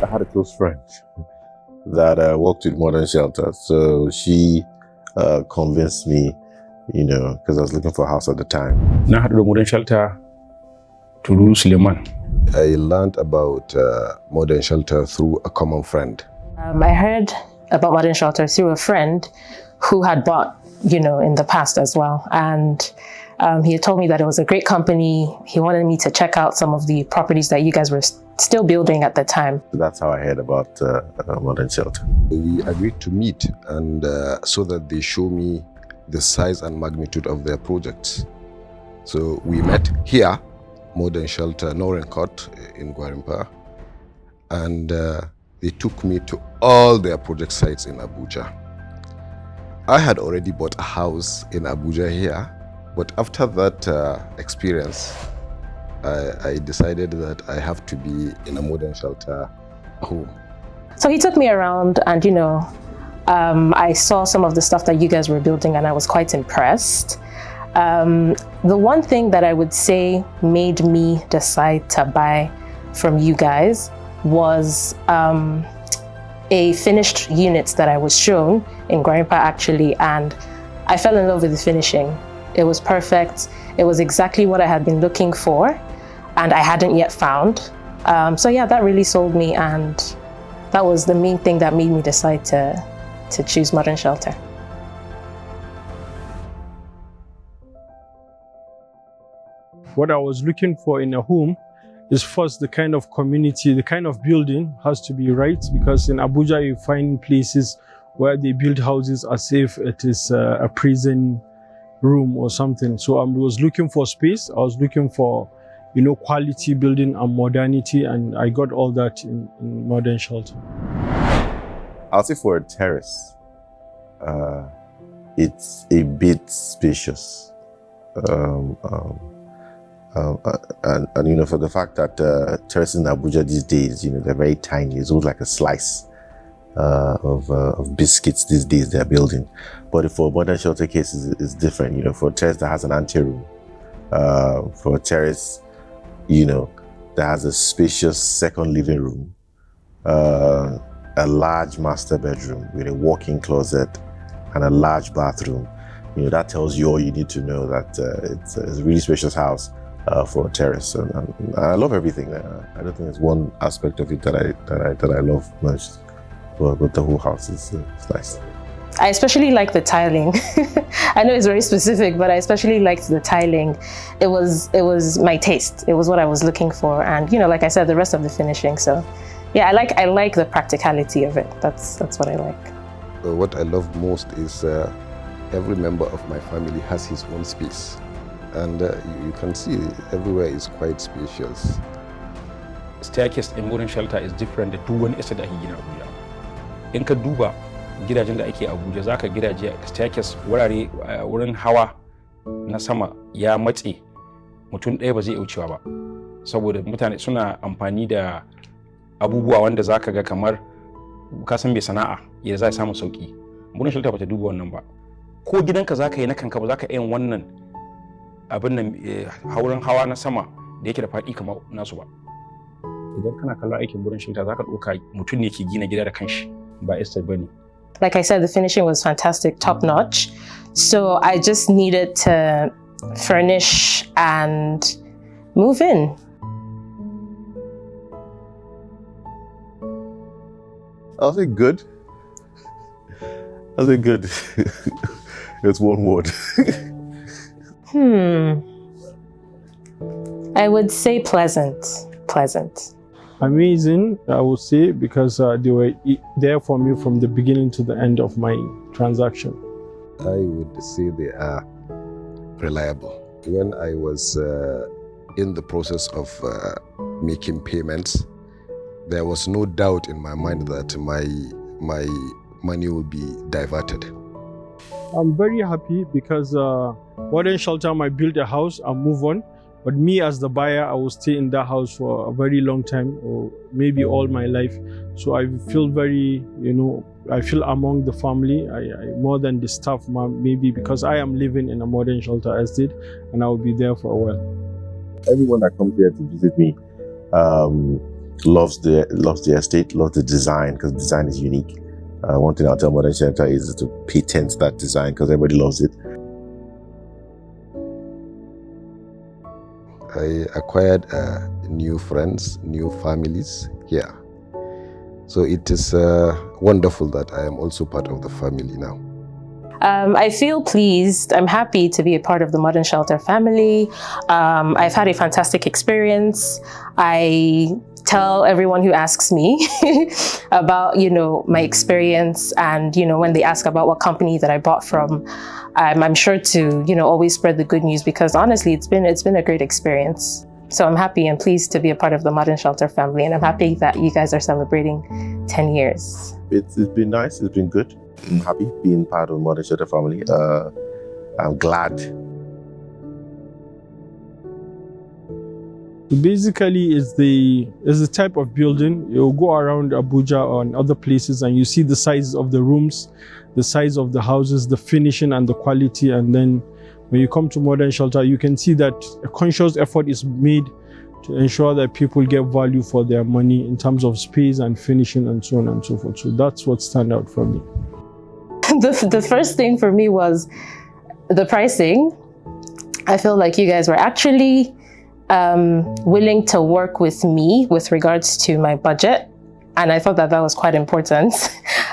I had a close friend that worked with Modern Shelter. So she convinced me, because I was looking for a house at the time. Na haɗu da Modern Shelter through Suleiman. I learned about Modern Shelter through a common friend. I heard about Modern Shelter through a friend who had bought, in the past as well. And he had told me that it was a great company. He wanted me to check out some of the properties that you guys were still building at the time. That's how I heard about Modern Shelter. We agreed to meet and so that they show me the size and magnitude of their projects. So we met here, Modern Shelter, Northern Court in Gwarimpa, and they took me to all their project sites in Abuja. I had already bought a house in Abuja here, but after that experience, I decided that I have to be in a Modern Shelter home. So he took me around and, I saw some of the stuff that you guys were building and I was quite impressed. The one thing that I would say made me decide to buy from you guys was a finished unit that I was shown in Gwarimpa actually, and I fell in love with the finishing. It was perfect. It was exactly what I had been looking for and I hadn't yet found. So yeah, that really sold me, and that was the main thing that made me decide to choose Modern Shelter. What I was looking for in a home is first the kind of community, the kind of building has to be right, because in Abuja you find places where they build houses as if it is a prison room or something. So I was looking for space, I was looking for quality building and modernity, and I got all that in Modern Shelter. I'll say for a terrace, it's a bit spacious. And for the fact that terraces in Abuja these days, they're very tiny. It's almost like a slice of biscuits these days they're building. But for Modern Shelter cases, it's different. For a terrace that has an anteroom, for a terrace, that has a spacious second living room, a large master bedroom with a walk-in closet and a large bathroom. That tells you all you need to know that it's a really spacious house for a terrace. And I love everything. I don't think there's one aspect of it that I love much, but the whole house is nice. I especially like the tiling. I know it's very specific, but I especially liked the tiling. It was my taste. It was what I was looking for, and like I said, the rest of the finishing. So, yeah, I like the practicality of it. That's what I like. What I love most is every member of my family has his own space, and you can see everywhere is quite spacious. Staircase in Modern Shelter is different da duk wani estate da ake gina Abuja. In ka duba gidajen da ake Abuja, zaka gidaje staircase wurin hawa na sama ya matse, mutum ɗaya ba zai iya wucewa ba, saboda mutane suna amfani da abubuwa wanda zaka ga kamar ka san bai sana'a ya za samu sauki. Modern Shelter bata duba wannan ba. Ko gidanka zaka yi na kanka ba zaka yin wannan abin nan hauren hawa na sama da yake da faɗi kamar nasu ba. Idan kana kallon aikin Modern Shelter zaka ɗauka mutum ne ke gina gida da kanshi, ba estate bane. Like I said, the finishing was fantastic, top notch. So I just needed to furnish and move in. I'll say good. It's one word. I would say pleasant. Amazing, I would say, because they were there for me from the beginning to the end of my transaction. I would say they are reliable. When I was in the process of making payments, there was no doubt in my mind that my money will be diverted. I'm very happy because Modern Shelter might build a house and move on, but me as the buyer, I will stay in that house for a very long time, or maybe all my life. So I feel very, I feel among the family, I more than the staff, maybe because I am living in a modern shelter estate and I will be there for a while. Everyone that comes here to visit me loves the estate, loves the design, because design is unique. One thing I'll tell modern shelter is to patent that design because everybody loves it. I acquired new friends, new families here. So it is wonderful that I am also part of the family now. I feel pleased. I'm happy to be a part of the Modern Shelter family. I've had a fantastic experience. I tell everyone who asks me about, my experience, and, when they ask about what company that I bought from, I'm sure to, always spread the good news, because honestly, it's been a great experience. So I'm happy and pleased to be a part of the Modern Shelter family, and I'm happy that you guys are celebrating 10 years. It's been nice. It's been good. I'm happy being part of the Modern Shelter family. I'm glad. Basically, it's the type of building. You'll go around Abuja or in other places and you see the size of the rooms, the size of the houses, the finishing and the quality. And then when you come to Modern Shelter, you can see that a conscious effort is made to ensure that people get value for their money in terms of space and finishing and so on and so forth. So that's what stands out for me. The first thing for me was the pricing. I feel like you guys were actually willing to work with me with regards to my budget. And I thought that was quite important.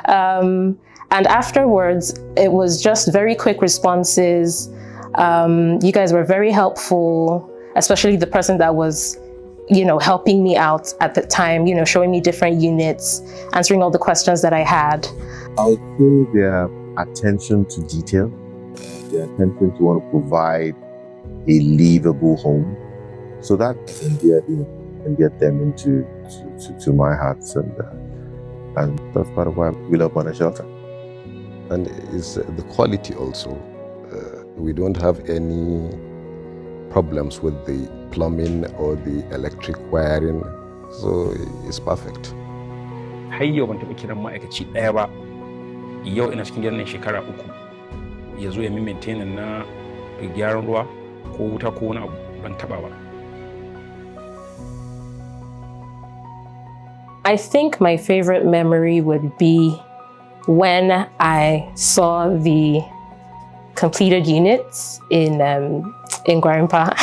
And afterwards, it was just very quick responses. You guys were very helpful, especially the person that was, helping me out at the time, showing me different units, answering all the questions that I had. I would say their attention to detail, their attention to want to provide a livable home. So that can get them into my heart, and that's part of why we love Modern Shelter. And it's the quality also. We don't have any problems with the plumbing or the electric wiring, so it's perfect. Har yau ban taɓa kiran ma'aikaci ɗaya ba, yau ina cikin gidan nan shekara 3, ya zo ya maintain na gyaran ruwa ko wuta ko wani abu, ban taɓa ba. I think my favorite memory would be when I saw the completed units in Gwarimpa,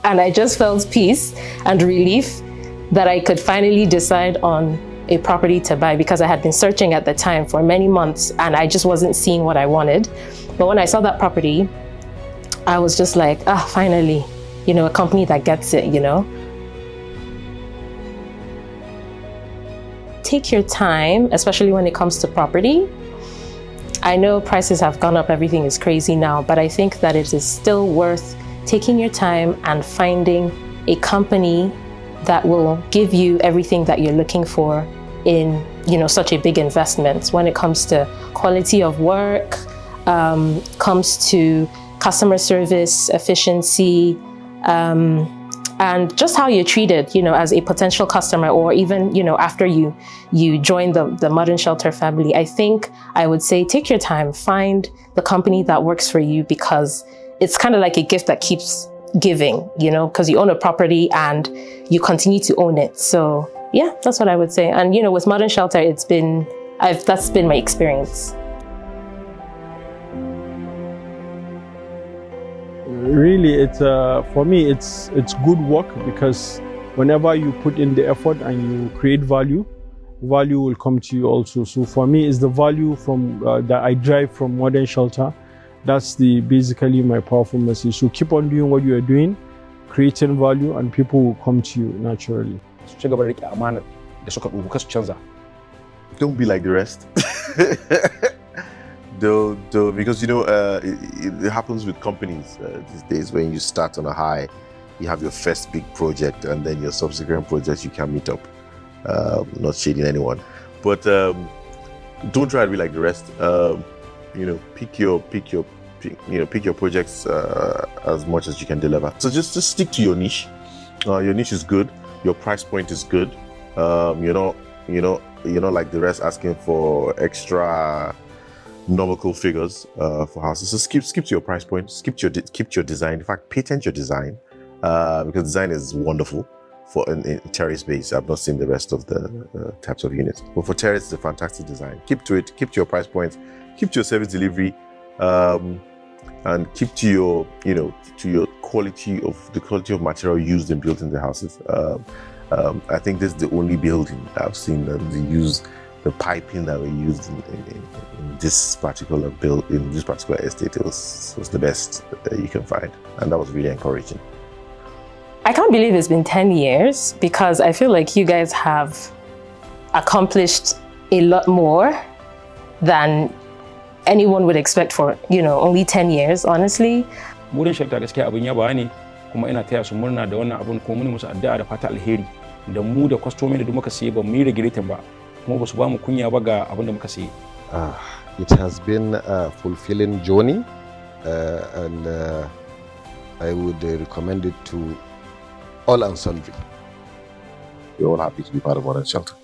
and I just felt peace and relief that I could finally decide on a property to buy, because I had been searching at the time for many months and I just wasn't seeing what I wanted. But when I saw that property, I was just like, finally, a company that gets it, Take your time, especially when it comes to property. I know prices have gone up, everything is crazy now, but I think that it is still worth taking your time and finding a company that will give you everything that you're looking for in, such a big investment when it comes to quality of work, comes to customer service, efficiency, and just how you're treated, as a potential customer, or even, after you join the Modern Shelter family. I think I would say take your time, find the company that works for you, because it's kind of like a gift that keeps giving, because you own a property and you continue to own it. So yeah, that's what I would say. And, with Modern Shelter, that's been my experience. Really, it's for me, it's good work, because whenever you put in the effort and you create value will come to you also. So for me, it's the value from that I drive from Modern Shelter. That's basically my powerful message. So keep on doing what you are doing, creating value, and people will come to you naturally. Don't be like the rest. Because it happens with companies these days. When you start on a high, you have your first big project, and then your subsequent projects you can meet up. Not shading anyone, but don't try to be like the rest. Pick your projects as much as you can deliver. So just stick to your niche. Your niche is good. Your price point is good. you're not like the rest asking for extra nomical figures for houses. So skip to your price point, keep to your design. In fact, patent your design because design is wonderful for in terrace base. I've not seen the rest of the types of units, but for terrace, it's a fantastic design. Keep to it. Keep to your price points. Keep to your service delivery, and keep to your to your quality of material used in building the houses. I think this is the only building I've seen that they use the piping that were used in this particular estate. It was the best you can find, and that was really encouraging. I can't believe it's been 10 years because I feel like you guys have accomplished a lot more than anyone would expect for, only 10 years, honestly. Modern shelter gaskiya abin yaba ne, kuma ina taya su murna da wannan abun, kuma mun musu addu'a da fata alheri da mu da kwastomomi da muka siye ba mu yi regretin ba, kuma ba su ba mu kunya ba ga abin da muka siye. It has been a fulfilling journey, and I would recommend it to all and sundry. We're all happy to be part of Modern Shelter.